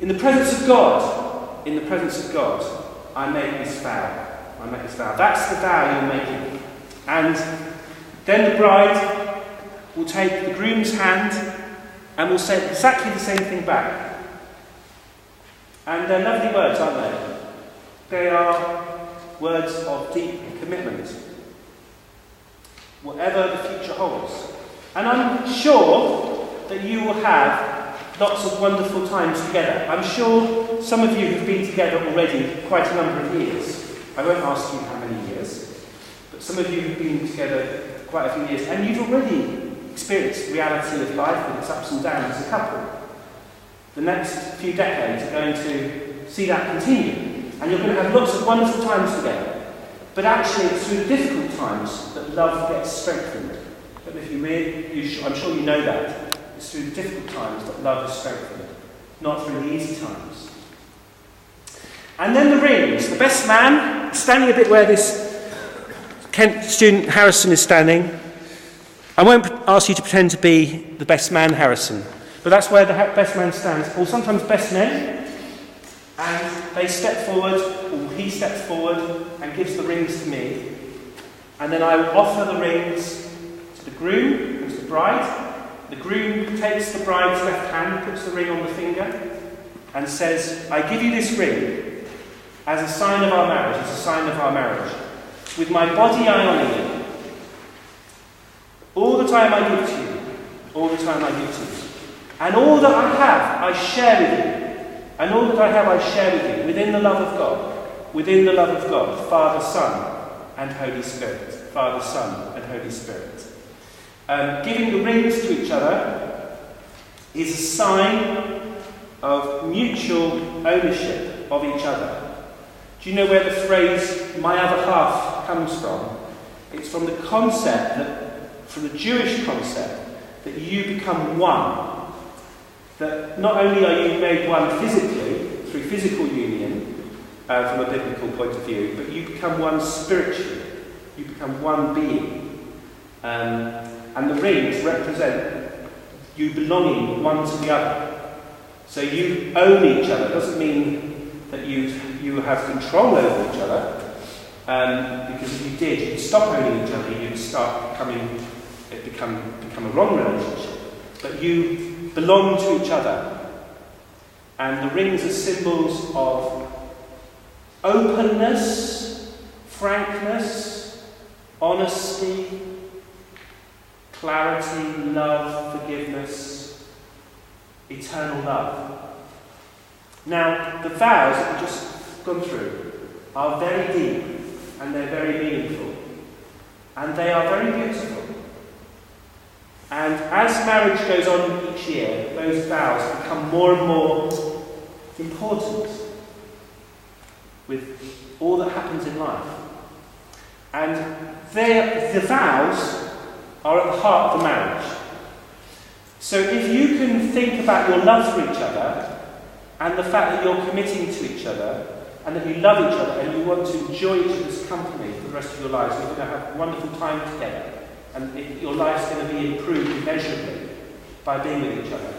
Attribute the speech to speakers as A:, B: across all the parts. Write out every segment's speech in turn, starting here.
A: In the presence of God, I make this vow. That's the vow you're making. And then the bride will take the groom's hand and will say exactly the same thing back. And they're lovely words, aren't they? They are words of deep commitment. Whatever the future holds. And I'm sure that you will have lots of wonderful times together. I'm sure some of you have been together already quite a number of years. I won't ask you how many years, but some of you have been together quite a few years, and you've already experienced the reality of life with its ups and downs as a couple. The next few decades are going to see that continue, and you're going to have lots of wonderful times together. But actually, it's through the difficult times that love gets strengthened. But if I'm sure you know that. It's through the difficult times that love is strengthened, not through the easy times. And then the rings. The best man, standing a bit where this Kent student Harrison is standing. I won't ask you to pretend to be the best man, Harrison, but that's where the best man stands, or sometimes best men. And they step forward, or he steps forward and gives the rings to me. And then I will offer the rings to the groom, who's the bride. The groom takes the bride's left hand, puts the ring on the finger, and says, I give you this ring as a sign of our marriage, With my body I honour you. All the time I give to you. And all that I have, I share with you. Within the love of God. Father, Son, and Holy Spirit. Giving the rings to each other is a sign of mutual ownership of each other. Do you know where the phrase, my other half, comes from? It's from the Jewish concept, that you become one. That not only are you made one physically, through physical union, from a biblical point of view, but you become one spiritually. You become one being. And the rings represent you belonging one to the other. So you own each other. It doesn't mean that you have control over each other, because if you did, you'd stop owning each other, you'd start become a wrong relationship. But you belong to each other. And the rings are symbols of openness, frankness, honesty, clarity, love, forgiveness, eternal love. Now, the vows that we've just gone through are very deep and they're very meaningful. And they are very beautiful. And as marriage goes on each year, those vows become more and more important with all that happens in life. And the vows are at the heart of the marriage. So if you can think about your love for each other, and the fact that you're committing to each other, and that you love each other, and you want to enjoy each other's company for the rest of your lives, you're going to have a wonderful time together, and your life's going to be improved immeasurably by being with each other.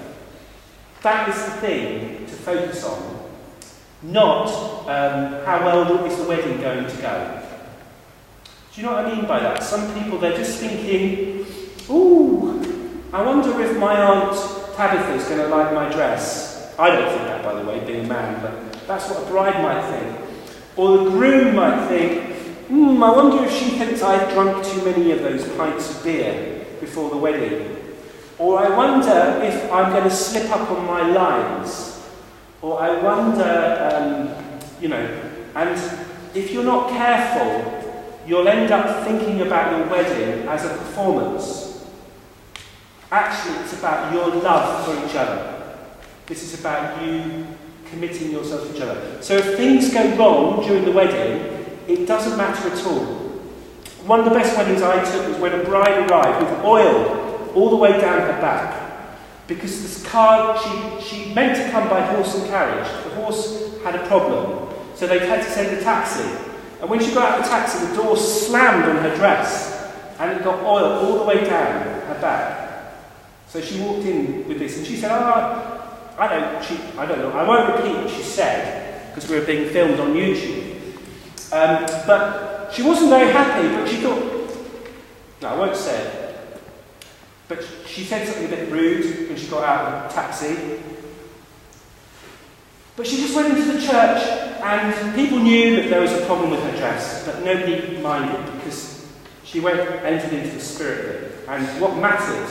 A: That is the thing to focus on, not how well is the wedding going to go. Do you know what I mean by that? Some people, they're just thinking, ooh, I wonder if my Aunt Tabitha is going to like my dress. I don't think that, by the way, being a man, but that's what a bride might think. Or the groom might think, I wonder if she thinks I've drunk too many of those pints of beer before the wedding. Or I wonder if I'm going to slip up on my lines. Or I wonder, and if you're not careful, you'll end up thinking about your wedding as a performance. Actually, it's about your love for each other. This is about you committing yourself to each other. So if things go wrong during the wedding, it doesn't matter at all. One of the best weddings I took was when a bride arrived with oil all the way down her back. Because this car, she meant to come by horse and carriage. The horse had a problem, so they had to send a taxi. And when she got out of the taxi, the door slammed on her dress, and it got oil all the way down her back. So she walked in with this, and she said, I don't know, I won't repeat what she said, because we were being filmed on YouTube. But she wasn't very happy, but she thought, no, I won't say it. But she said something a bit rude when she got out of the taxi. But she just went into the church, and people knew that there was a problem with her dress, but nobody minded, because she entered into the spirit of it. And what mattered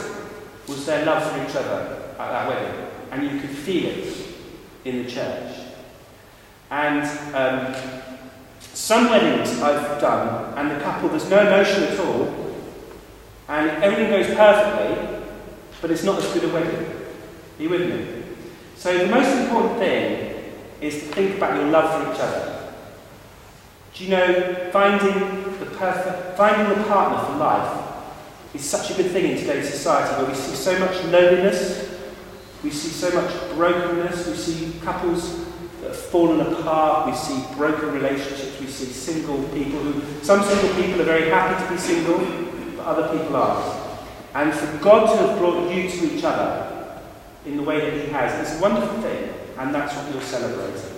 A: was their love for each other at that wedding. And you could feel it in the church. And some weddings I've done, and the couple, there's no emotion at all, and everything goes perfectly, but it's not as good a wedding. Are you with me? So the most important thing is to think about your love for each other. Do you know, finding the partner for life is such a good thing in today's society, where we see so much loneliness, we see so much brokenness, we see couples that have fallen apart, we see broken relationships, we see single people some single people are very happy to be single, but other people aren't. And for God to have brought you to each other in the way that He has, it's a wonderful thing, and that's what you're celebrating.